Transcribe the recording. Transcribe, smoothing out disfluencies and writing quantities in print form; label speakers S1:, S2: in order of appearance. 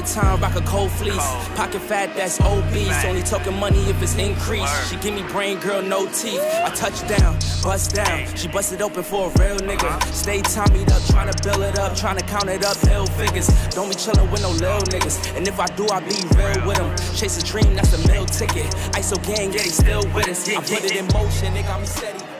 S1: Wintertime, rock a cold fleece. Pocket fat, that's obese. Only talking money if it's increased. She give me brain, girl, no teeth. I touch down, bust down. She busted open for a real nigga. Stay Tommy'd up, tryna build it up, tryna count it up, hill figures. Don't be chillin' with no lil niggas. And if I do, I be real with them. Chase a dream, that's a meal ticket. ISO gang, yeah, they still with us. I put it in motion, they got me steady.